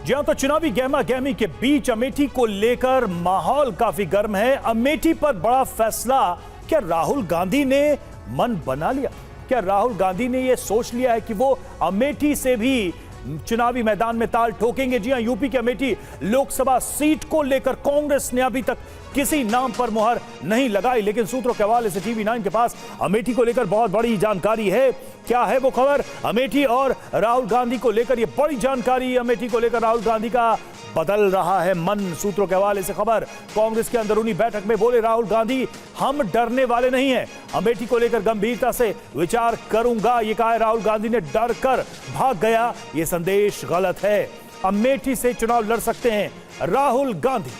जी हां, तो चुनावी गहमा गहमी के बीच अमेठी को लेकर माहौल काफी गर्म है। अमेठी पर बड़ा फैसला, क्या राहुल गांधी ने मन बना लिया? क्या राहुल गांधी ने यह सोच लिया है कि वो अमेठी से भी चुनावी मैदान में ताल ठोकेंगे? जी हां, यूपी के अमेठी लोकसभा सीट को लेकर कांग्रेस ने अभी तक किसी नाम पर मुहर नहीं लगाई, लेकिन सूत्रों के हवाले से टीवी 9 के पास अमेठी को लेकर बहुत बड़ी जानकारी है। क्या है वो खबर? अमेठी और राहुल गांधी को लेकर, ये बड़ी जानकारी अमेठी को लेकर राहुल गांधी का बदल रहा है मन। सूत्रों के हवाले से खबर, कांग्रेस के अंदरूनी बैठक में बोले राहुल गांधी, हम डरने वाले नहीं हैं, अमेठी को लेकर गंभीरता से विचार करूंगा, ये कहा है राहुल गांधी ने। डर कर भाग गया, ये संदेश गलत है। अमेठी से चुनाव लड़ सकते हैं राहुल गांधी।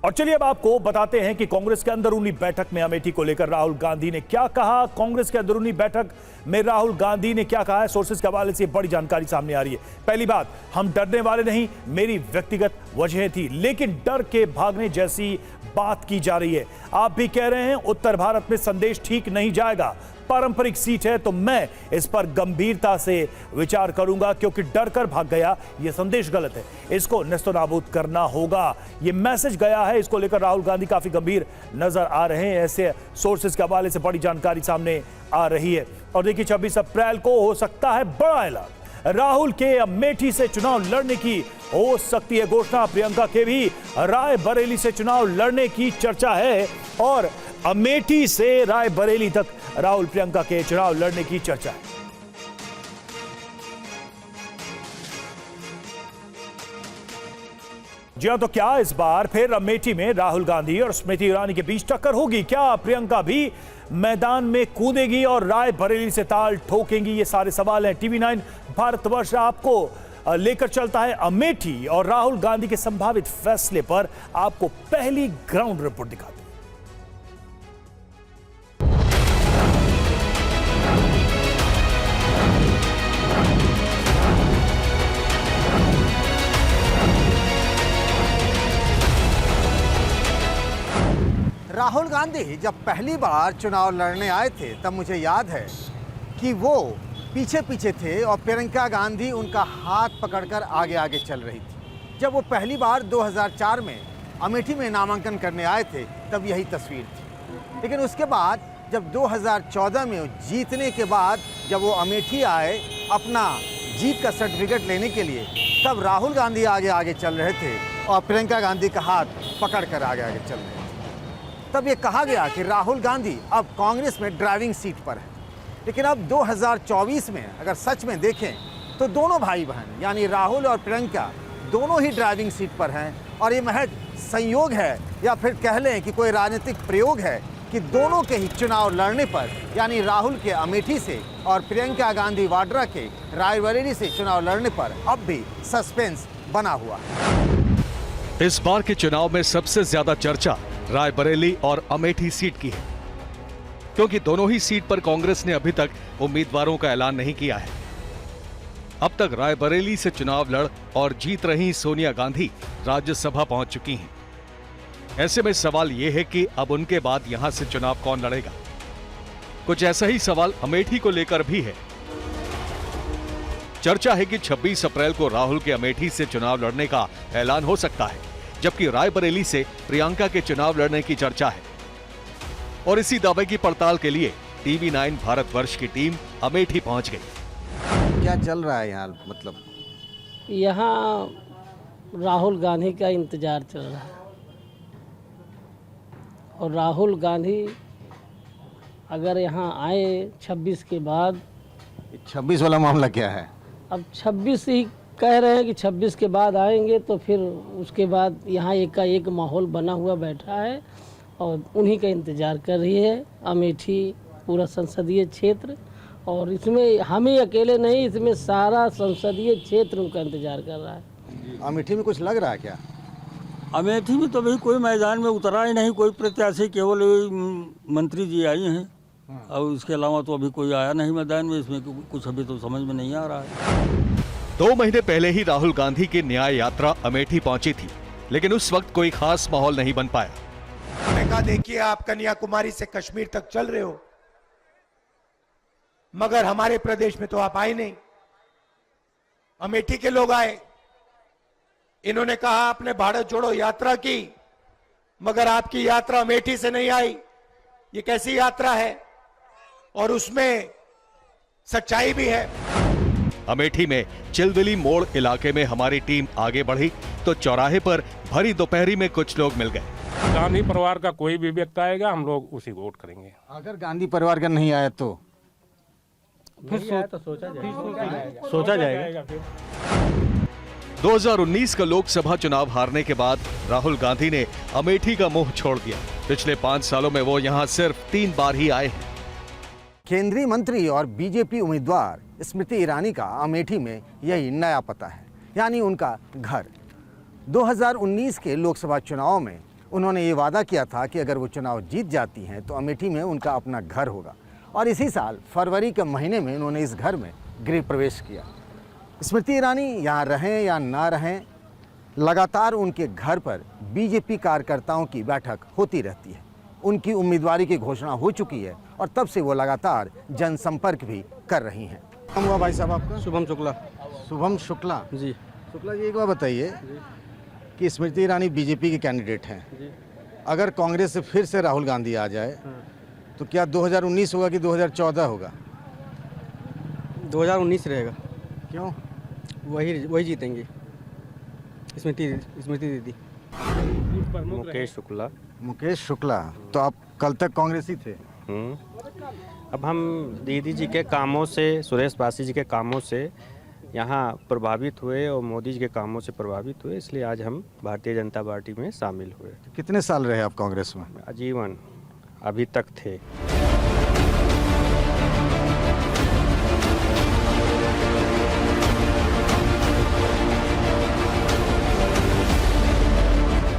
और चलिए अब आपको बताते हैं कि कांग्रेस के अंदरूनी बैठक में अमेठी को लेकर राहुल गांधी ने क्या कहा। कांग्रेस के अंदरूनी बैठक में राहुल गांधी ने क्या कहा है, सोर्सेज के हवाले से बड़ी जानकारी सामने आ रही है। पहली बात, हम डरने वाले नहीं, मेरी व्यक्तिगत वजहें थी, लेकिन डर के भागने जैसी बात की जा रही है। आप भी कह रहे हैं उत्तर भारत में संदेश ठीक नहीं जाएगा, पारंपरिक सीट है, तो मैं इस पर गंभीरता से विचार करूंगा, क्योंकि डर कर भाग गया, यह संदेश गलत है, इसको नेस्तनाबूद करना होगा, यह मैसेज गया है। इसको लेकर राहुल गांधी काफी गंभीर नजर आ रहे हैं, ऐसे सोर्सेज के हवाले से बड़ी जानकारी सामने आ रही है। और देखिए 26 अप्रैल को हो सकता है बड़ा ऐलान, राहुल के अमेठी से चुनाव लड़ने की हो सकती है घोषणा। प्रियंका के भी रायबरेली से चुनाव लड़ने की चर्चा है, और अमेठी से रायबरेली तक राहुल प्रियंका के चुनाव लड़ने की चर्चा है। जी हां, तो क्या इस बार फिर अमेठी में राहुल गांधी और स्मृति ईरानी के बीच टक्कर होगी? क्या प्रियंका भी मैदान में कूदेगी और रायबरेली से ताल ठोकेंगी? ये सारे सवाल हैं। टीवी 9 भारतवर्ष आपको लेकर चलता है अमेठी और राहुल गांधी के संभावित फैसले पर। आपको पहली ग्राउंड रिपोर्ट दिखाते हैं। राहुल गांधी जब पहली बार चुनाव लड़ने आए थे, तब मुझे याद है कि वो पीछे पीछे थे और प्रियंका गांधी उनका हाथ पकड़कर आगे आगे चल रही थी। जब वो पहली बार 2004 में अमेठी में नामांकन करने आए थे, तब यही तस्वीर थी। लेकिन उसके बाद जब 2014 में जीतने के बाद जब वो अमेठी आए अपना जीत का सर्टिफिकेट लेने के लिए, तब राहुल गांधी आगे आगे चल रहे थे और प्रियंका गांधी का हाथ पकड़कर आगे आगे चल रहे थे। तब ये कहा गया कि राहुल गांधी अब कांग्रेस में ड्राइविंग सीट पर है। लेकिन अब 2024 में अगर सच में देखें तो दोनों भाई बहन यानी राहुल और प्रियंका दोनों ही ड्राइविंग सीट पर हैं, और ये महज संयोग है या फिर कह लें कि कोई राजनीतिक प्रयोग है कि दोनों के ही चुनाव लड़ने पर, यानी राहुल के अमेठी से और प्रियंका गांधी वाड्रा के रायबरेली से चुनाव लड़ने पर अब भी सस्पेंस बना हुआ है। इस बार के चुनाव में सबसे ज्यादा चर्चा रायबरेली और अमेठी सीट की है, क्योंकि दोनों ही सीट पर कांग्रेस ने अभी तक उम्मीदवारों का ऐलान नहीं किया है। अब तक रायबरेली से चुनाव लड़ और जीत रही सोनिया गांधी राज्यसभा पहुंच चुकी हैं। ऐसे में सवाल यह है कि अब उनके बाद यहां से चुनाव कौन लड़ेगा। कुछ ऐसा ही सवाल अमेठी को लेकर भी है। चर्चा है कि 26 अप्रैल को राहुल के अमेठी से चुनाव लड़ने का ऐलान हो सकता है, जबकि रायबरेली से प्रियंका के चुनाव लड़ने की चर्चा है। और इसी दावे की पड़ताल के लिए टीवी 9 भारतवर्ष की टीम अमेठी पहुंच गई। क्या चल रहा है यहाँ? मतलब यहाँ राहुल गांधी का इंतजार चल रहा है, और राहुल गांधी अगर यहाँ आए 26 के बाद। 26 वाला मामला क्या है? अब 26 ही कह रहे हैं कि 26 के बाद आएंगे, तो फिर उसके बाद यहाँ एक माहौल बना हुआ बैठा है और उन्हीं का इंतज़ार कर रही है अमेठी पूरा संसदीय क्षेत्र। और इसमें हम ही अकेले नहीं, इसमें सारा संसदीय क्षेत्र उनका इंतज़ार कर रहा है। अमेठी में कुछ लग रहा है क्या? अमेठी में तो अभी कोई मैदान में उतरा ही नहीं, कोई प्रत्याशी, केवल मंत्री जी आई हैं और इसके अलावा तो अभी कोई आया नहीं मैदान में। इसमें कुछ अभी तो समझ में नहीं आ रहा है। 2 महीने पहले ही राहुल गांधी की न्याय यात्रा अमेठी पहुंची थी, लेकिन उस वक्त कोई खास माहौल नहीं बन पाया। देखिए, आप कन्याकुमारी से कश्मीर तक चल रहे हो, मगर हमारे प्रदेश में तो आप आए नहीं। अमेठी के लोग आए, इन्होंने कहा आपने भारत जोड़ो यात्रा की, मगर आपकी यात्रा अमेठी से नहीं आई। ये कैसी यात्रा है? और उसमें सच्चाई भी है। अमेठी में चिलबिली मोड़ इलाके में हमारी टीम आगे बढ़ी तो चौराहे पर भरी दोपहरी में कुछ लोग मिल गए। गांधी परिवार का कोई भी व्यक्ति आएगा, हम लोग उसी को वोट करेंगे। अगर गांधी परिवार का नहीं आया तो फिर सोचा जाएगा। 2019 का लोकसभा चुनाव हारने के बाद राहुल गांधी ने अमेठी का मुंह छोड़ दिया। पिछले 5 सालों में वो यहां सिर्फ 3 बार ही आए हैं। केंद्रीय मंत्री और बीजेपी उम्मीदवार स्मृति ईरानी का अमेठी में यही नया पता है, यानी उनका घर। 2019 के लोकसभा चुनाव में उन्होंने ये वादा किया था कि अगर वो चुनाव जीत जाती हैं तो अमेठी में उनका अपना घर होगा, और इसी साल फरवरी के महीने में उन्होंने इस घर में गृह प्रवेश किया। स्मृति ईरानी यहाँ रहें या ना रहें, लगातार उनके घर पर बीजेपी कार्यकर्ताओं की बैठक होती रहती है। उनकी उम्मीदवारी की घोषणा हो चुकी है और तब से वो लगातार जनसंपर्क भी कर रही हैं। नाम हुआ भाई साहब आपका? शुभम शुक्ला। शुभम शुक्ला जी। शुक्ला जी, एक बात बताइए कि स्मृति ईरानी बीजेपी के कैंडिडेट हैं, अगर कांग्रेस से फिर से राहुल गांधी आ जाए तो क्या 2019 होगा कि 2014 होगा? 2019 रहेगा। क्यों? वही जीतेंगे, स्मृति दीदी। मुकेश शुक्ला। मुकेश शुक्ला, तो आप कल तक कांग्रेसी थे? अब हम दीदी जी के कामों से, सुरेश बासी जी के कामों से यहाँ प्रभावित हुए और मोदी जी के कामों से प्रभावित हुए, इसलिए आज हम भारतीय जनता पार्टी में शामिल हुए। कितने साल रहे आप कांग्रेस में? आजीवन अभी तक थे।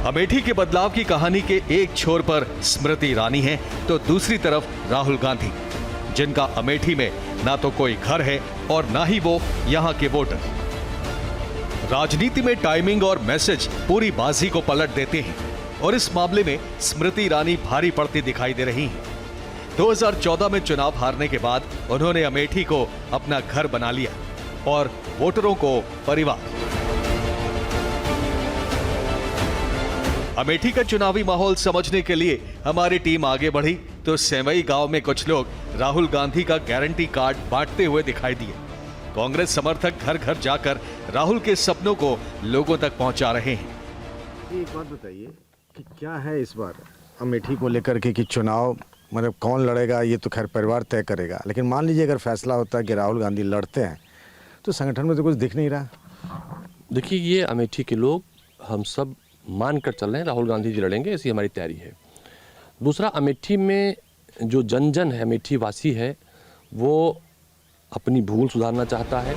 अमेठी के बदलाव की कहानी के एक छोर पर स्मृति ईरानी है तो दूसरी तरफ राहुल गांधी, जिनका अमेठी में ना तो कोई घर है और ना ही वो यहां के वोटर। राजनीति में टाइमिंग और मैसेज पूरी बाजी को पलट देते हैं और इस मामले में स्मृति ईरानी भारी पड़ती दिखाई दे रही हैं। 2014 में चुनाव हारने के बाद उन्होंने अमेठी को अपना घर बना लिया और वोटरों को परिवार। अमेठी का चुनावी माहौल समझने के लिए हमारी टीम आगे बढ़ी तो सेवई गांव में कुछ लोग राहुल गांधी का गारंटी कार्ड बांटते हुए दिखाई दिए। कांग्रेस समर्थक घर घर जाकर राहुल के सपनों को लोगों तक पहुंचा रहे हैं। एक बात बताइए कि क्या है इस बार अमेठी को लेकर के कि चुनाव, मतलब कौन लड़ेगा ये तो खैर परिवार तय करेगा, लेकिन मान लीजिए अगर फैसला होता है कि राहुल गांधी लड़ते हैं तो संगठन में तो कुछ दिख नहीं रहा। देखिए, ये अमेठी के लोग हम सब मान कर चल रहे हैं, राहुल गांधी जी लड़ेंगे, ऐसी हमारी तैयारी है। दूसरा, अमेठी में जो जन है, अमेठी वासी है, वो अपनी भूल सुधारना चाहता है।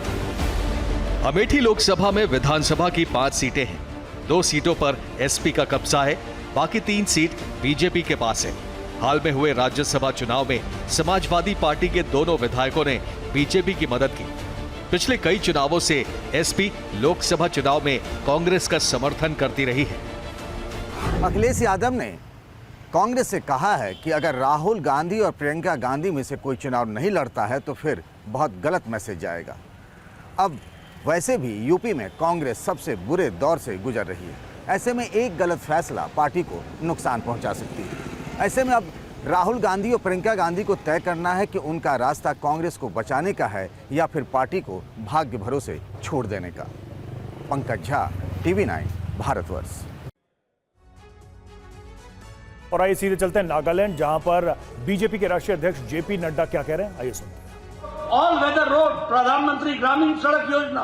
अमेठी लोकसभा में विधानसभा की 5 सीटें हैं। 2 सीटों पर एसपी का कब्जा है, बाकी 3 सीट बीजेपी के पास है। हाल में हुए राज्यसभा चुनाव में समाजवादी पार्टी के दोनों विधायकों ने बीजेपी की मदद की। पिछले कई चुनावों से एसपी लोकसभा चुनाव में कांग्रेस का समर्थन करती रही है। अखिलेश यादव ने कांग्रेस से कहा है कि अगर राहुल गांधी और प्रियंका गांधी में से कोई चुनाव नहीं लड़ता है तो फिर बहुत गलत मैसेज जाएगा। अब वैसे भी यूपी में कांग्रेस सबसे बुरे दौर से गुजर रही है। ऐसे में एक गलत फैसला पार्टी को नुकसान पहुंचा सकती है। ऐसे में अब राहुल गांधी और प्रियंका गांधी को तय करना है कि उनका रास्ता कांग्रेस को बचाने का है या फिर पार्टी को भाग्य भरोसे छोड़ देने का। पंकज झा, TV9, भारतवर्ष। और आइए सीधे चलते हैं नागालैंड, जहां पर बीजेपी के राष्ट्रीय अध्यक्ष जेपी नड्डा क्या कह रहे हैं, आइए सुनते हैं। ऑल वेदर रोड, प्रधानमंत्री ग्रामीण सड़क योजना,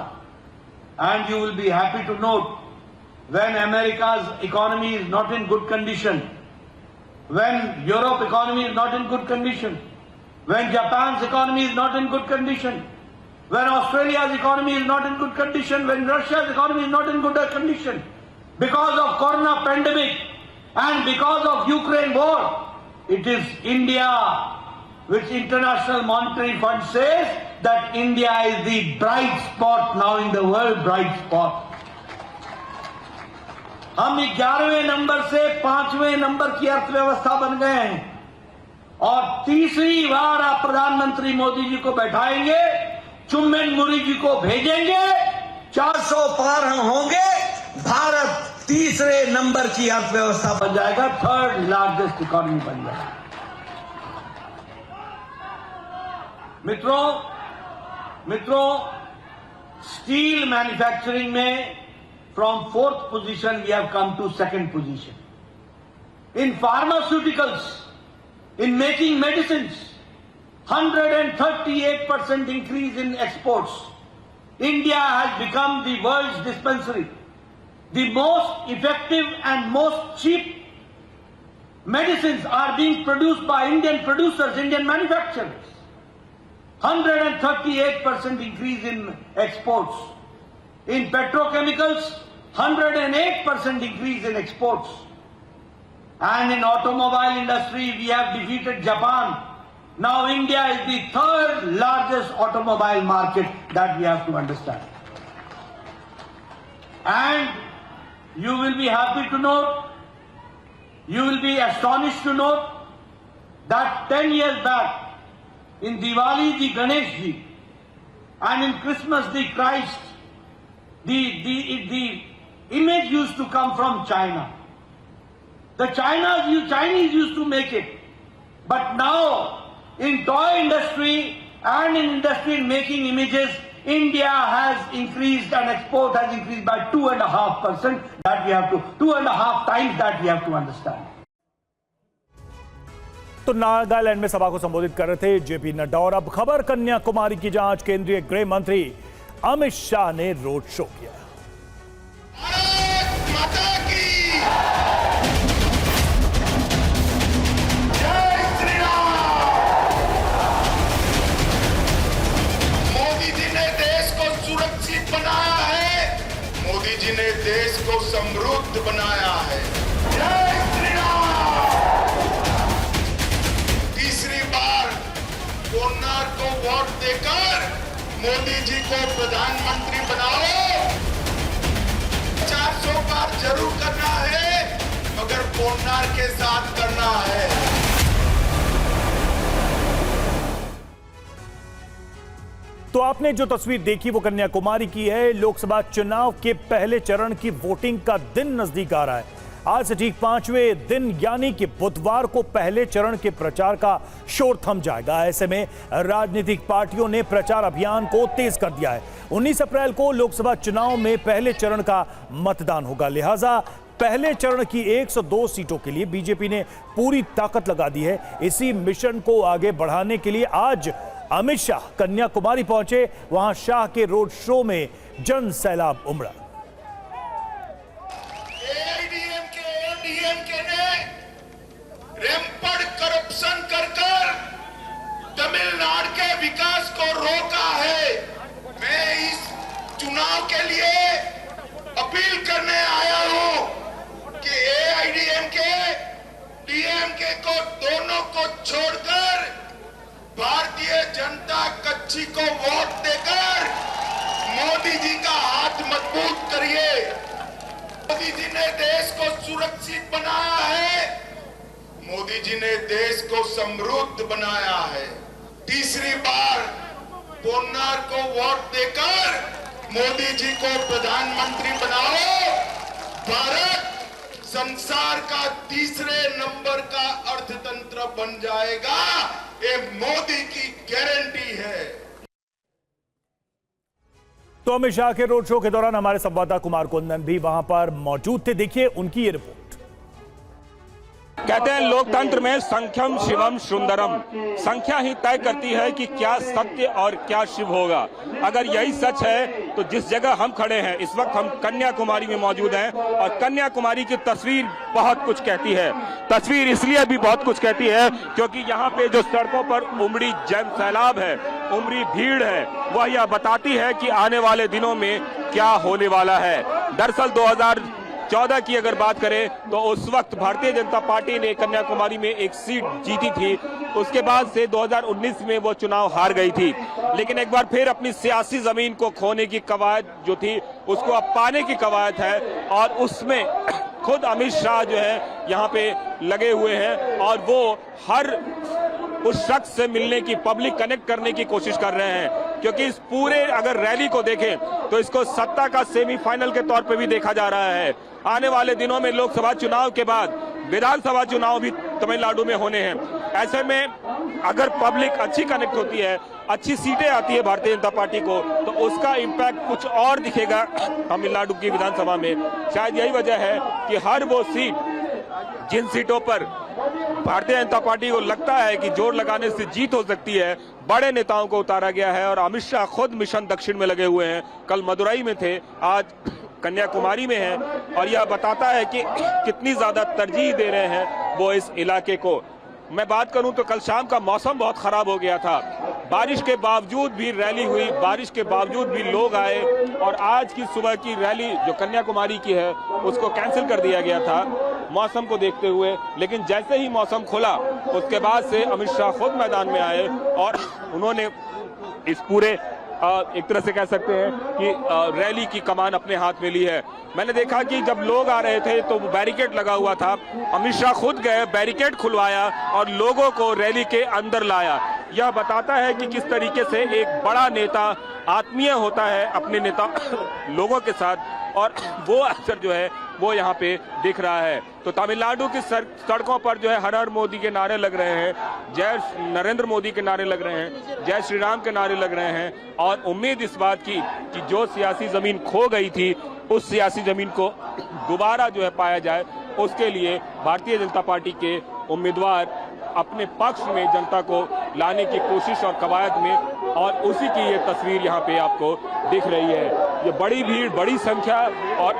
and you will be happy to note when America's economy is not in good condition, when Europe economy is not in good condition, when Japan's economy is not in good condition, when Australia's economy is not in good condition, when Russia's economy is not in good condition, because of corona pandemic and because of Ukraine war, it is India, which International Monetary Fund says that India is the bright spot now in the world, bright spot. हम 11वें number से 5वें number की अर्थव्यवस्था बन गए हैं और तीसरी बार आप प्रधानमंत्री मोदी जी को बैठाएंगे, चुम्बन मुरी जी को भेजेंगे, 400 पार हम होंगे, भारत तीसरे नंबर की अर्थव्यवस्था बन जाएगा, थर्ड लार्जेस्ट इकोनॉमी बन जाएगा। मित्रों, स्टील मैन्युफैक्चरिंग में from 4th position we have come to 2nd position. In pharmaceuticals, in making medicines, 138% increase in exports. India has become the world's dispensary. The most effective and most cheap medicines are being produced by Indian producers, Indian manufacturers. 138% increase in exports. In petrochemicals, 108% increase in exports. And in automobile industry, we have defeated Japan. Now India is the 3rd largest automobile market, that we have to understand. And you will be happy to note, you will be astonished to note that 10 years back, in Diwali the Ganesh Ji, and in Christmas the Christ, the image used to come from China. The Chinese used to make it, but now in toy industry and in industry in making images, India has increased and export has increased by 2.5%. That we have to 2.5 times that we have to understand. तो नागालैंड में सभा को संबोधित कर रहे थे JP Nadda. और अब खबर कन्याकुमारी की, जहां केंद्रीय गृह मंत्री अमित शाह ने रोड शो किया। मोदी जी ने देश को समृद्ध बनाया है। जय श्री राम। तीसरी बार कोनार को वोट देकर मोदी जी को प्रधानमंत्री बनाओ। 400 पार जरूर करना है, मगर कोनार के साथ करना है। तो आपने जो तस्वीर देखी वो कन्याकुमारी की है। लोकसभा चुनाव के पहले चरण की वोटिंग का दिन नजदीक आ रहा है। आज से ठीक 5वें दिन यानी कि बुधवार को पहले चरण के प्रचार का शोर थम जाएगा। ऐसे में राजनीतिक पार्टियों ने प्रचार अभियान को तेज कर दिया है। 19 अप्रैल को लोकसभा चुनाव में पहले चरण का मतदान होगा, लिहाजा पहले चरण की 102 सीटों के लिए बीजेपी ने पूरी ताकत लगा दी है। इसी मिशन को आगे बढ़ाने के लिए आज अमित शाह कन्याकुमारी पहुंचे। वहां शाह के रोड शो में जन सैलाब उमड़ा। एआईडीएमके ने रैंपड करप्शन कर तमिलनाडु के विकास को रोका है। मैं इस चुनाव के लिए अपील करने आया हूं कि एआईडीएमके डीएमके को दोनों को छोड़कर भारतीय जनता कच्छी को वोट देकर मोदी जी का हाथ मजबूत करिए। मोदी जी ने देश को सुरक्षित बनाया है, मोदी जी ने देश को समृद्ध बनाया है। तीसरी बार कोनार को वोट देकर मोदी जी को प्रधानमंत्री बनाओ। भारत संसार का तीसरे नंबर का अर्थतंत्र बन जाएगा, ये मोदी की गारंटी है। तो अमित शाह के रोड शो के दौरान हमारे संवाददाता कुमार कुंदन भी वहां पर मौजूद थे। देखिए उनकी ये रिपोर्ट। कहते हैं लोकतंत्र में संख्यम शिवम सुंदरम, संख्या ही तय करती है कि क्या सत्य और क्या शिव होगा। अगर यही सच है तो जिस जगह हम खड़े हैं इस वक्त हम कन्याकुमारी में मौजूद हैं और कन्याकुमारी की तस्वीर बहुत कुछ कहती है। तस्वीर इसलिए भी बहुत कुछ कहती है क्योंकि यहाँ पे जो सड़कों पर उमड़ी जन सैलाब है, उमड़ी भीड़ है, वह यह बताती है कि आने वाले दिनों में क्या होने वाला है। दरअसल 2014 की अगर बात करें तो उस वक्त भारतीय जनता पार्टी ने कन्याकुमारी में एक सीट जीती थी। उसके बाद से 2019 में वो चुनाव हार गई थी, लेकिन एक बार फिर अपनी सियासी जमीन को खोने की कवायद जो थी उसको अब पाने की कवायद है और उसमें खुद अमित शाह जो है यहाँ पे लगे हुए हैं और वो हर उस शख्स से मिलने की, पब्लिक कनेक्ट करने की कोशिश कर रहे हैं, क्योंकि इस पूरे अगर रैली को देखें तो इसको सत्ता का सेमीफाइनल के तौर पे भी देखा जा रहा है। आने वाले दिनों में लोकसभा चुनाव के बाद विधानसभा चुनाव भी तमिलनाडु में होने हैं। ऐसे में अगर पब्लिक अच्छी कनेक्ट होती है, अच्छी सीटें आती है भारतीय जनता पार्टी को, तो उसका इम्पैक्ट कुछ और दिखेगा तमिलनाडु की विधानसभा में। शायद यही वजह है कि हर वो सीट, जिन सीटों पर भारतीय जनता पार्टी को लगता है कि जोर लगाने से जीत हो सकती है, बड़े नेताओं को उतारा गया है। और अमित शाह खुद मिशन दक्षिण में लगे हुए हैं। कल मदुरई में थे, आज कन्याकुमारी में है, और यह बताता है कि कितनी ज्यादा तरजीह दे रहे हैं वो इस इलाके को। मैं बात करूं तो कल शाम का मौसम बहुत खराब हो गया था, बारिश के बावजूद भी रैली हुई, बारिश के बावजूद भी लोग आए, और आज की सुबह की रैली जो कन्याकुमारी की है उसको कैंसिल कर दिया गया था मौसम को देखते हुए। लेकिन जैसे ही मौसम खुला उसके बाद से अमित शाह खुद मैदान में आए और उन्होंने इस पूरे एक तरह से कह सकते हैं कि रैली की कमान अपने हाथ में ली है। मैंने देखा कि जब लोग आ रहे थे तो बैरिकेड लगा हुआ था, अमित शाह खुद गए, बैरिकेड खुलवाया और लोगों को रैली के अंदर लाया। यह बताता है कि किस तरीके से एक बड़ा नेता आत्मीय होता है अपने नेता लोगों के साथ, और वो असर जो है वो यहाँ पे दिख रहा है। तो तमिलनाडु की सड़कों पर जो है हर हर मोदी के नारे लग रहे हैं, जय नरेंद्र मोदी के नारे लग रहे हैं, जय श्री राम के नारे लग रहे हैं, और उम्मीद इस बात की कि जो सियासी जमीन खो गई थी उस सियासी जमीन को दोबारा जो है पाया जाए, उसके लिए भारतीय जनता पार्टी के उम्मीदवार अपने पक्ष में जनता को लाने की कोशिश और कवायद में, और उसी की ये तस्वीर यहाँ पे आपको दिख रही है। ये बड़ी भीड़, बड़ी संख्या, और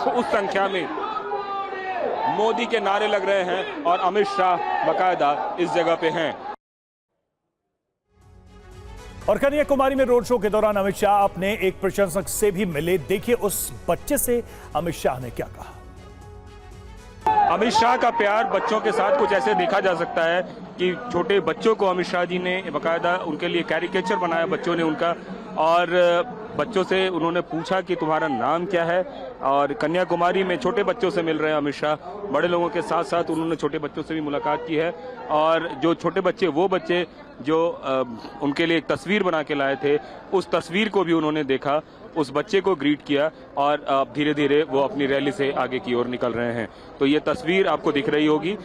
उस संख्या में मोदी के नारे लग रहे हैं और अमित शाह बाकायदा इस जगह पे हैं। और कन्याकुमारी में रोड शो के दौरान अमित शाह अपने एक प्रशंसक से भी मिले। देखिए उस बच्चे से अमित शाह ने क्या कहा। अमित शाह का प्यार बच्चों के साथ कुछ ऐसे देखा जा सकता है कि छोटे बच्चों को अमित शाह जी ने बाकायदा उनके लिए कैरिकेचर बनाया बच्चों ने उनका, और बच्चों से उन्होंने पूछा कि तुम्हारा नाम क्या है। और कन्याकुमारी में छोटे बच्चों से मिल रहे हैं अमित शाह, बड़े लोगों के साथ साथ उन्होंने छोटे बच्चों से भी मुलाकात की है। और जो छोटे बच्चे, वो बच्चे जो उनके लिए एक तस्वीर बना के लाए थे, उस तस्वीर को भी उन्होंने देखा, उस बच्चे को ग्रीट किया, और अब धीरे धीरे वो अपनी रैली से आगे की ओर निकल रहे हैं। तो ये तस्वीर आपको दिख रही होगी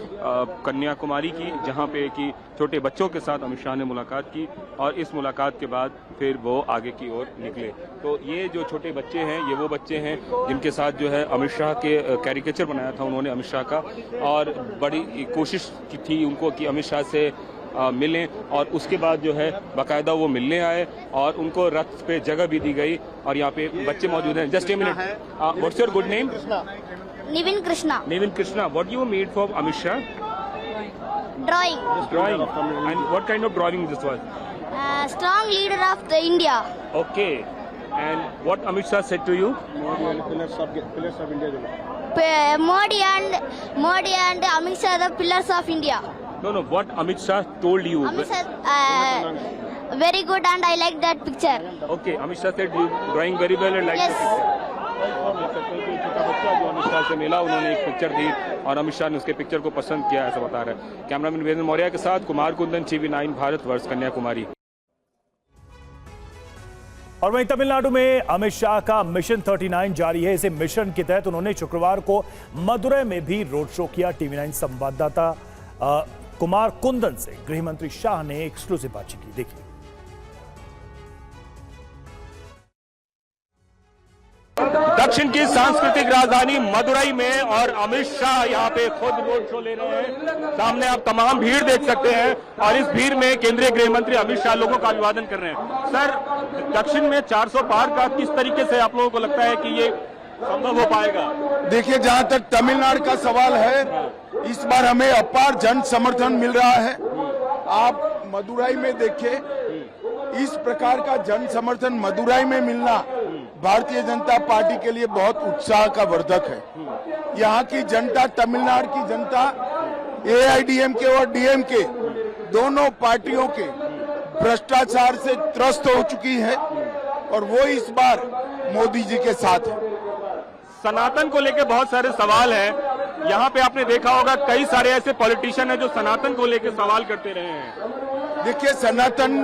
कन्याकुमारी की, जहाँ पे कि छोटे बच्चों के साथ अमित शाह ने मुलाकात की, और इस मुलाकात के बाद फिर वो आगे की ओर निकले। तो ये जो छोटे बच्चे हैं, ये वो बच्चे हैं जिनके साथ जो है अमित शाह के कैरिकेचर बनाया था उन्होंने अमित शाह का, और बड़ी कोशिश की थी उनको कि अमित शाह से मिलें, और उसके बाद जो है बाकायदा वो मिलने आए और उनको रथ पे जगह भी दी गई। और यहाँ पे बच्चे मौजूद हैं। Just a minute, what's your good name? Nivin Krishna. Nivin Krishna, what you made for Amit Shah? Drawing. Drawing. And what kind of drawing this was? Strong leader of the India. Okay. And what Amit Shah said to you? Modi and Amit Shah the pillars of India. No. What Amit Shah told you? Amit Shah, very good, and I like that picture. Okay. Amit Shah said you drawing very well and like Yes. the picture. छोटा बच्चा जो अमित शाह से मिला, उन्होंने एक picture दी और अमित शाह ने उसके पिक्चर को पसंद किया, ऐसा बता रहे हैं। कैमरामैन वीरेंद्र मौर्य के साथ कुमार कुंदन, TV9 भारतवर्ष, कन्याकुमारी। और वहीं तमिलनाडु में अमित शाह का मिशन 39 जारी है। इसे मिशन के तहत उन्होंने शुक्रवार को मदुरै में भी रोड शो किया। TV9 संवाददाता कुमार कुंदन से गृह मंत्री शाह ने एक्सक्लूसिव बातचीत की। देखिए। दक्षिण की सांस्कृतिक राजधानी मदुरई में और अमित शाह यहाँ पे खुद रोड शो ले रहे हैं। सामने आप तमाम भीड़ देख सकते हैं और इस भीड़ में केंद्रीय गृह मंत्री अमित शाह लोगों का अभिवादन कर रहे हैं। सर, दक्षिण में 400 पार का किस तरीके से आप लोगों को लगता है कि ये संभव हो पाएगा? देखिए, जहां तक तमिलनाडु का सवाल है, इस बार हमें अपार जन समर्थन मिल रहा है। आप मदुरई में देखिए, इस प्रकार का जन समर्थन मदुरई में मिलना भारतीय जनता पार्टी के लिए बहुत उत्साह का वर्धक है। यहाँ की जनता, तमिलनाडु की जनता AIDMK और DMK दोनों पार्टियों के भ्रष्टाचार से त्रस्त हो चुकी है और वो इस बार मोदी जी के साथ है। सनातन को लेकर बहुत सारे सवाल हैं। यहाँ पे आपने देखा होगा कई सारे ऐसे पॉलिटिशियन हैं जो सनातन को लेकर सवाल करते रहे हैं। देखिए, सनातन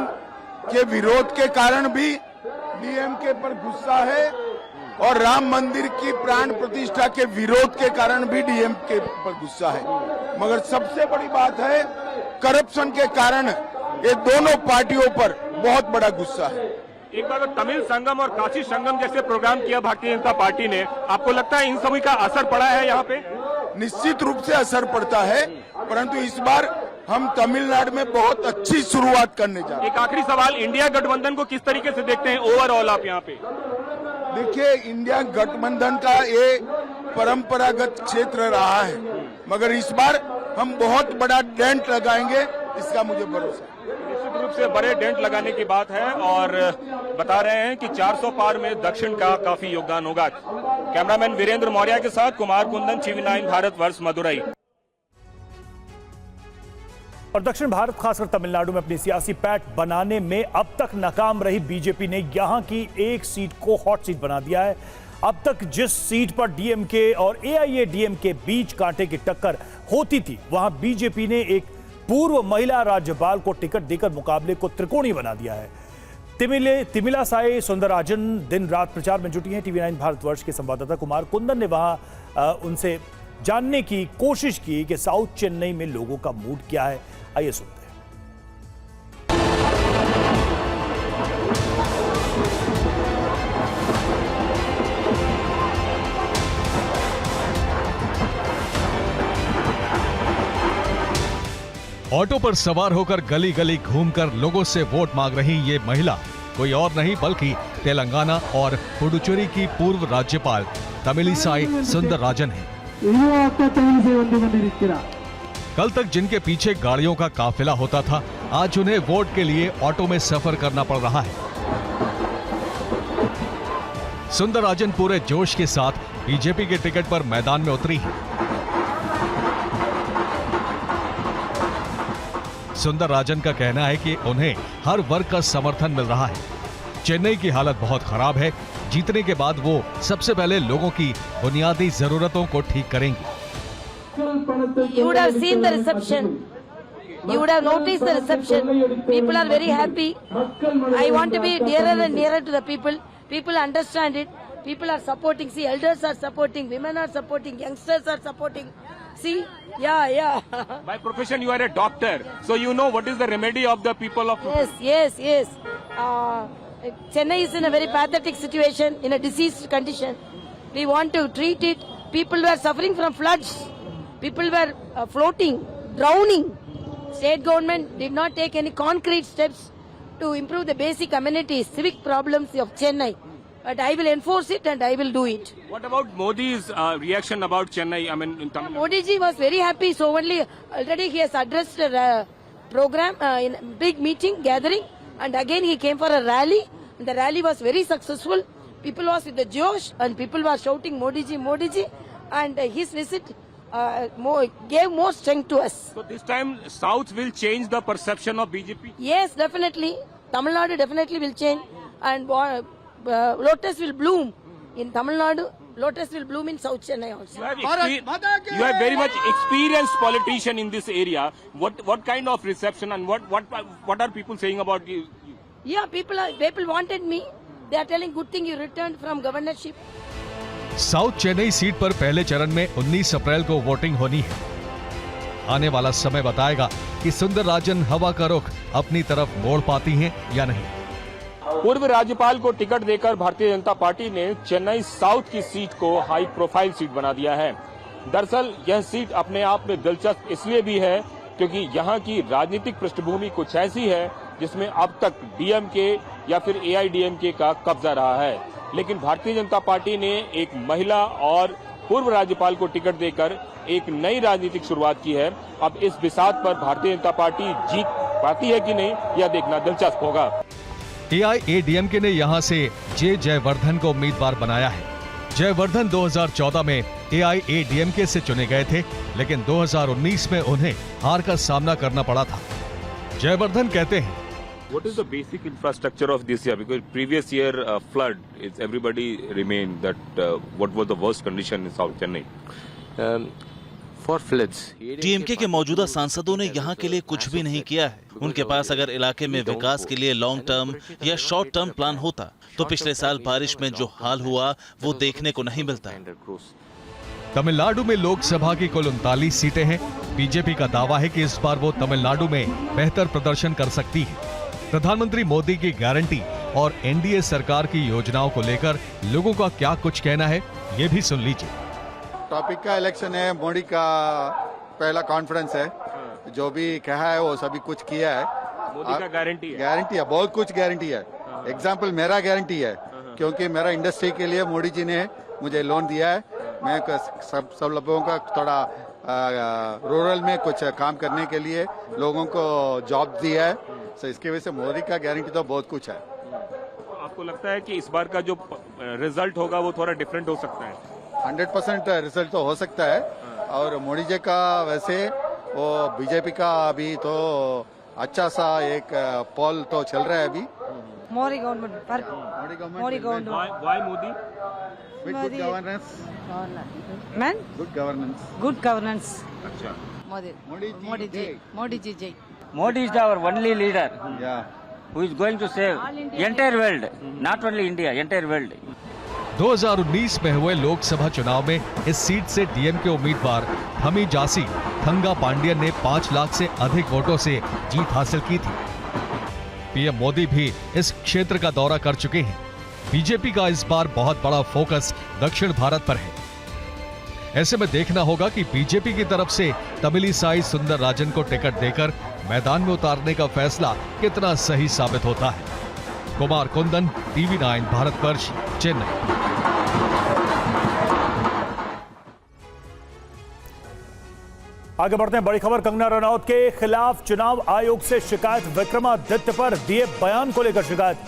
के विरोध के कारण भी डीएमके पर गुस्सा है और राम मंदिर की प्राण प्रतिष्ठा के विरोध के कारण भी डीएमके पर गुस्सा है। मगर सबसे बड़ी बात है, करप्शन के कारण ये दोनों पार्टियों पर बहुत बड़ा गुस्सा है। एक बार तमिल संगम और काशी संगम जैसे प्रोग्राम किया भारतीय जनता पार्टी ने, आपको लगता है इन सभी का असर पड़ा है यहाँ पे? निश्चित रूप से असर पड़ता है, परंतु इस बार हम तमिलनाडु में बहुत अच्छी शुरुआत करने जा रहे हैं। एक आखिरी सवाल, इंडिया गठबंधन को किस तरीके से देखते हैं ओवरऑल आप यहाँ पे? देखिए, इंडिया गठबंधन का ये परंपरागत क्षेत्र रहा है, मगर इस बार हम बहुत बड़ा डेंट लगाएंगे, इसका मुझे भरोसा है। निश्चित रूप से बड़े डेंट लगाने की बात है और बता रहे हैं कि 400 पार में दक्षिण का काफी योगदान होगा। कैमरामैन वीरेंद्र मौर्य के साथ कुमार कुंदन, TV9 भारतवर्ष, मदुरई। और दक्षिण भारत खासकर तमिलनाडु में अपनी सियासी पैठ बनाने में अब तक नाकाम रही बीजेपी ने यहां की एक सीट को हॉट सीट बना दिया है। अब तक जिस सीट पर डीएमके और एआईएडीएमके के बीच कांटे की टक्कर होती थी, वहां बीजेपी ने एक पूर्व महिला राज्यपाल को टिकट देकर मुकाबले को त्रिकोणीय बना दिया है। तिमिलासाई सुंदरराजन दिन रात प्रचार में जुटी हैं। TV9 भारतवर्ष के संवाददाता कुमार कुंदन ने वहां उनसे जानने की कोशिश की कि साउथ चेन्नई में लोगों का मूड क्या है। आइए सुनते हैं। ऑटो पर सवार होकर गली गली घूमकर लोगों से वोट मांग रही ये महिला कोई और नहीं बल्कि तेलंगाना और पुडुचेरी की पूर्व राज्यपाल तमिलिसाई सुंदरराजन है। कल तक जिनके पीछे गाड़ियों का काफिला होता था, आज उन्हें वोट के लिए ऑटो में सफर करना पड़ रहा है। सुंदरराजन पूरे जोश के साथ बीजेपी के टिकट पर मैदान में उतरी है। सुंदरराजन का कहना है कि उन्हें हर वर्ग का समर्थन मिल रहा है। चेन्नई की हालत बहुत खराब है। जीतने के बाद वो सबसे पहले लोगों की बुनियादी जरूरतों को ठीक करेंगी। You would have seen the reception. You would have noticed the reception. People are very happy. I want to be nearer and nearer to the people. People understand it. People are supporting. See, elders are supporting. Women are supporting. Youngsters are supporting. See, yeah. By profession, you are a doctor, so you know what is the remedy of the people of. Yes. Chennai is in a very pathetic situation, in a diseased condition. We want to treat it. People were suffering from floods. People were floating, drowning. State government did not take any concrete steps to improve the basic amenities, civic problems of Chennai. But I will enforce it and I will do it. What about Modi's reaction about Chennai? I mean, in Tamil Nadu. Modi ji was very happy. So already he has addressed a program in a big meeting, gathering. And again he came for a rally. The rally was very successful. People was with the Josh and people were shouting Modi ji. And his visit gave more strength to us. So this time South will change the perception of BJP? Yes, definitely. Tamil Nadu definitely will change. And lotus will bloom in Tamil Nadu. Lotus will bloom in South Chennai also. You have very much experienced politician in this area. What kind of reception and what are people saying about you? Yeah, people wanted me. They are telling good thing you returned from governorship. South Chennai seat पर पहले चरण में 19 अप्रैल को voting होनी है। आने वाला समय बताएगा कि सुंदरराजन हवा का रुख अपनी तरफ मोड़ पाती हैं या नहीं। पूर्व राज्यपाल को टिकट देकर भारतीय जनता पार्टी ने चेन्नई साउथ की सीट को हाई प्रोफाइल सीट बना दिया है। दरअसल यह सीट अपने आप में दिलचस्प इसलिए भी है क्योंकि यहाँ की राजनीतिक पृष्ठभूमि कुछ ऐसी है जिसमें अब तक डीएमके या फिर एआईडीएमके का कब्जा रहा है। लेकिन भारतीय जनता पार्टी ने एक महिला और पूर्व राज्यपाल को टिकट देकर एक नई राजनीतिक शुरुआत की है। अब इस बिसात पर भारतीय जनता पार्टी जीत पाती है कि नहीं, यह देखना दिलचस्प होगा। एआईएडीएमके ने यहां से जे जयवर्धन को उम्मीदवार बनाया है। जयवर्धन 2014 में एआईएडीएमके से चुने गए थे, लेकिन 2019 में उन्हें हार का सामना करना पड़ा था। जयवर्धन कहते हैं, What is the basic infrastructure of this year? Because previous year flood, everybody remained that what was the worst condition in South Chennai? for floods. DMK के मौजूदा सांसदों ने यहाँ के लिए कुछ भी नहीं किया है। उनके पास अगर इलाके में विकास के लिए लॉन्ग टर्म या शॉर्ट टर्म प्लान होता तो पिछले साल बारिश में जो हाल हुआ वो देखने को नहीं मिलता। तमिलनाडु में लोकसभा की कुल 39 सीटें हैं। बीजेपी का दावा है कि इस बार वो तमिलनाडु में बेहतर प्रदर्शन कर सकती है। प्रधानमंत्री मोदी की गारंटी और एनडीए सरकार की योजनाओं को लेकर लोगों का क्या कुछ कहना है, ये भी सुन लीजिए। टॉपिक का इलेक्शन है, मोदी का पहला कॉन्फ्रेंस है, जो भी कहा है वो सभी कुछ किया है। मोदी का गारंटी है, बहुत कुछ गारंटी है। एग्जाम्पल मेरा गारंटी है, क्योंकि मेरा इंडस्ट्री के लिए मोदी जी ने मुझे लोन दिया है। मैं सब लोगों का थोड़ा रूरल में कुछ काम करने के लिए लोगों को जॉब दिया है। तो इसके वजह से मोदी का गारंटी तो बहुत कुछ है। आपको लगता है कि इस बार का जो रिजल्ट होगा वो थोड़ा डिफरेंट हो सकता है? 100% रिजल्ट तो हो सकता है। और मोदी जी का वैसे वो बीजेपी का अभी तो अच्छा सा एक पोल तो चल रहा है अभी। Modi government Why Modi? Good governance. Good governance. अच्छा। Modi ji. Modi is our only leader Yeah. who is going to save entire world, not only India, entire world. 2019 में हुए लोकसभा चुनाव में इस सीट से डीएमके उम्मीदवार थमी जासी थंगा पांडियन ने 5 लाख से अधिक वोटों से जीत हासिल की थी। पीएम मोदी भी इस क्षेत्र का दौरा कर चुके हैं। बीजेपी का इस बार बहुत बड़ा फोकस दक्षिण भारत पर है। ऐसे में देखना होगा कि बीजेपी की तरफ से तमिलिसाई सुंदरराजन को टिकट देकर मैदान में उतारने का फैसला कितना सही साबित होता है। कुमार कुंदन, TV9 भारतवर्ष, चेन्नई। आगे बढ़ते हैं। बड़ी खबर, कंगना रनौत के खिलाफ चुनाव आयोग से शिकायत। विक्रमादित्य पर दिए बयान को लेकर शिकायत।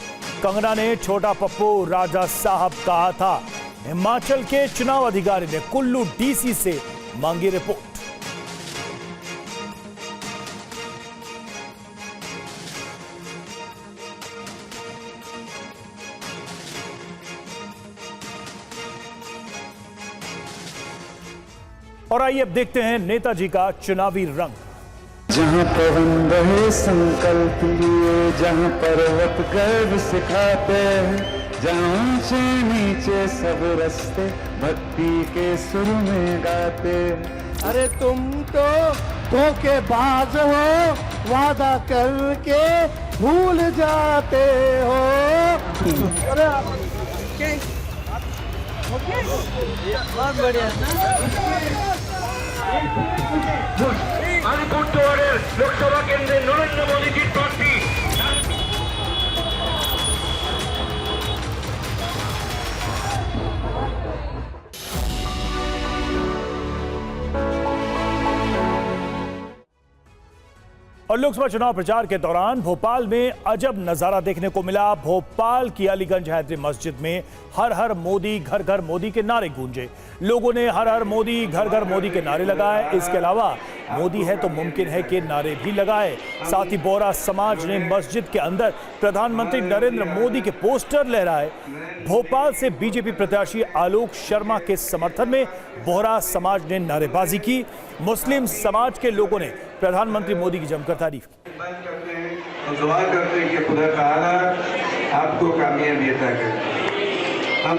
कंगना ने छोटा पप्पू राजा साहब कहा था। हिमाचल के चुनाव अधिकारी ने कुल्लू डीसी से मांगी रिपोर्ट। और आइए अब देखते हैं नेताजी का चुनावी रंग। जहाँ पवन बहे संकल्प लिए, जहाँ पर्वत गर्व सिखाते हैं, जहाँ ऊंचे नीचे सब रास्ते भक्ति के सुर में गाते। अरे तुम तो धोखेबाज हो, वादा करके भूल जाते हो। अरे बहुत बढ़िया। लोकसभा केंद्र नरेंद्र मोदी जी प्रार्थी। और लोकसभा चुनाव प्रचार के दौरान भोपाल में अजब नजारा देखने को मिला। भोपाल की अलीगंज हैदरी मस्जिद में हर हर मोदी घर घर मोदी के नारे गूंजे। लोगों ने हर हर मोदी घर घर मोदी के नारे लगाए। इसके अलावा मोदी है तो मुमकिन है के नारे भी लगाए। साथ ही बोहरा समाज ने मस्जिद के अंदर प्रधानमंत्री नरेंद्र मोदी के पोस्टर लहराए। भोपाल से बीजेपी प्रत्याशी आलोक शर्मा के समर्थन में बोहरा समाज ने नारेबाजी की। मुस्लिम समाज के लोगों ने प्रधानमंत्री मोदी की जमकर तारीफ की। दुआ करते हैं कि खुदा ताला आपको कामयाबी अता करे। हम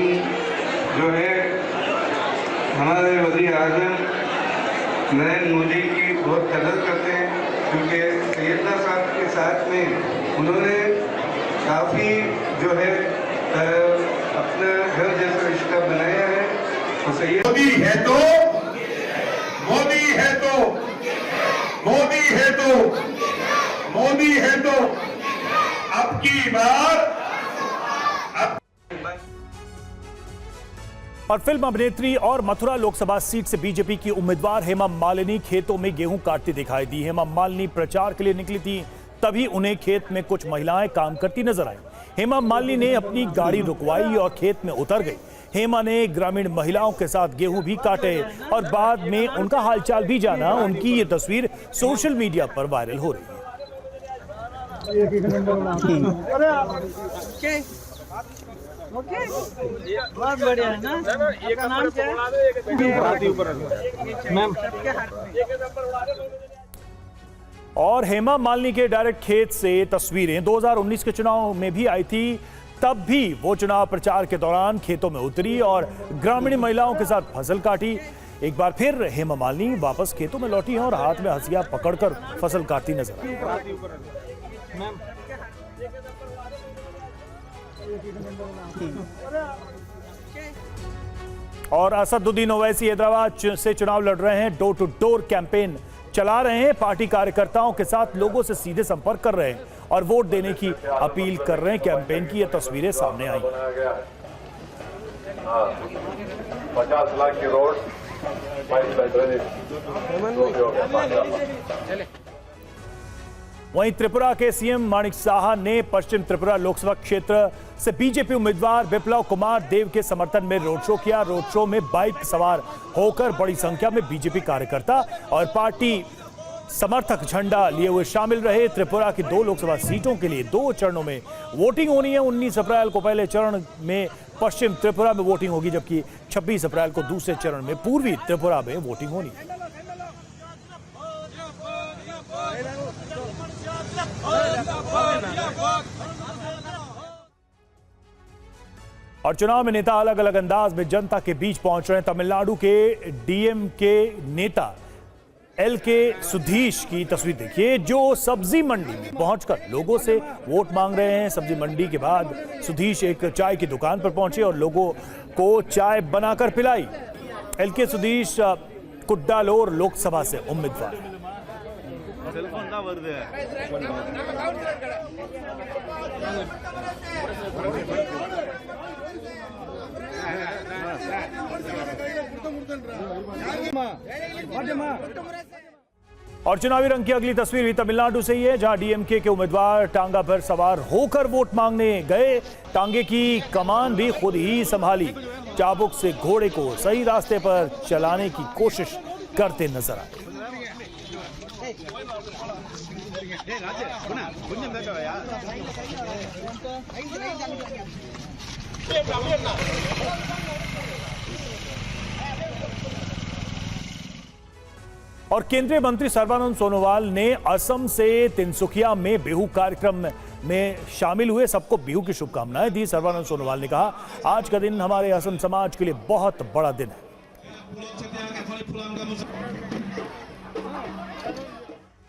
जो है हमारे वज़ीर आज़म नरेंद्र मोदी की बहुत कदर करते हैं, क्योंकि सैयदना साहब के साथ में उन्होंने काफ़ी जो है अपना घर जैसा रिश्ता बनाया है। तो सैयद मोदी है तो मोदी है तो मोदी है तो मोदी है तो अब की बार। और फिल्म अभिनेत्री और मथुरा लोकसभा सीट से बीजेपी की उम्मीदवार हेमा मालिनी खेतों में गेहूं काटती दिखाई दी। हेमा मालिनी प्रचार के लिए निकली थी, तभी उन्हें खेत में कुछ महिलाएं काम करती नजर आई। हेमा मालिनी ने अपनी गाड़ी रुकवाई और खेत में उतर गई। हेमा ने ग्रामीण महिलाओं के साथ गेहूं भी काटे और बाद में उनका हालचाल भी जाना। उनकी ये तस्वीर सोशल मीडिया पर वायरल हो रही है। ओके, बहुत बढ़िया है ना। आपका नाम क्या है? मैम। और हेमा मालिनी के डायरेक्ट खेत से तस्वीरें 2019 के चुनाव में भी आई थी। तब भी वो चुनाव प्रचार के दौरान खेतों में उतरी और ग्रामीण महिलाओं के साथ फसल काटी। एक बार फिर हेमा मालिनी वापस खेतों में लौटी हैं और हाथ में हंसिया पकड़कर फसल काटती नजर आई। और असदुद्दीन ओवैसी हैदराबाद से चुनाव लड़ रहे हैं। डोर टू डोर कैंपेन चला रहे हैं। पार्टी कार्यकर्ताओं के साथ लोगों से सीधे संपर्क कर रहे हैं और वोट देने की अपील कर रहे हैं। कैंपेन की ये तस्वीरें सामने आई। 50 लाख की रोड, वहीं त्रिपुरा के सीएम माणिक साहा ने पश्चिम त्रिपुरा लोकसभा क्षेत्र से बीजेपी उम्मीदवार बिप्लब कुमार देव के समर्थन में रोड शो किया। रोड शो में बाइक सवार होकर बड़ी संख्या में बीजेपी कार्यकर्ता और पार्टी समर्थक झंडा लिए हुए शामिल रहे। त्रिपुरा की 2 लोकसभा सीटों के लिए 2 चरणों में वोटिंग होनी है। 19 अप्रैल को पहले चरण में पश्चिम त्रिपुरा में वोटिंग होगी, जबकि 26 अप्रैल को दूसरे चरण में पूर्वी त्रिपुरा में वोटिंग होनी है। और चुनाव में नेता अलग अलग अंदाज में जनता के बीच पहुंच रहे हैं। तमिलनाडु के डीएमके नेता एलके सुधीश की तस्वीर देखिए, जो सब्जी मंडी में पहुंचकर लोगों से वोट मांग रहे हैं। सब्जी मंडी के बाद सुधीश एक चाय की दुकान पर पहुंचे और लोगों को चाय बनाकर पिलाई। एलके सुधीश कुड्डालोर लोकसभा से उम्मीदवार हैं। और चुनावी रंग की अगली तस्वीर भी तमिलनाडु से ही है, जहां डीएमके के उम्मीदवार टांगा पर सवार होकर वोट मांगने गए। टांगे की कमान भी खुद ही संभाली। चाबुक से घोड़े को सही रास्ते पर चलाने की कोशिश करते नजर आए। और केंद्रीय मंत्री सर्बानंद सोनोवाल ने असम से तिनसुकिया में बिहू कार्यक्रम में शामिल हुए। सबको बिहू की शुभकामनाएं दी। सर्बानंद सोनोवाल ने कहा, आज का दिन हमारे असम समाज के लिए बहुत बड़ा दिन है।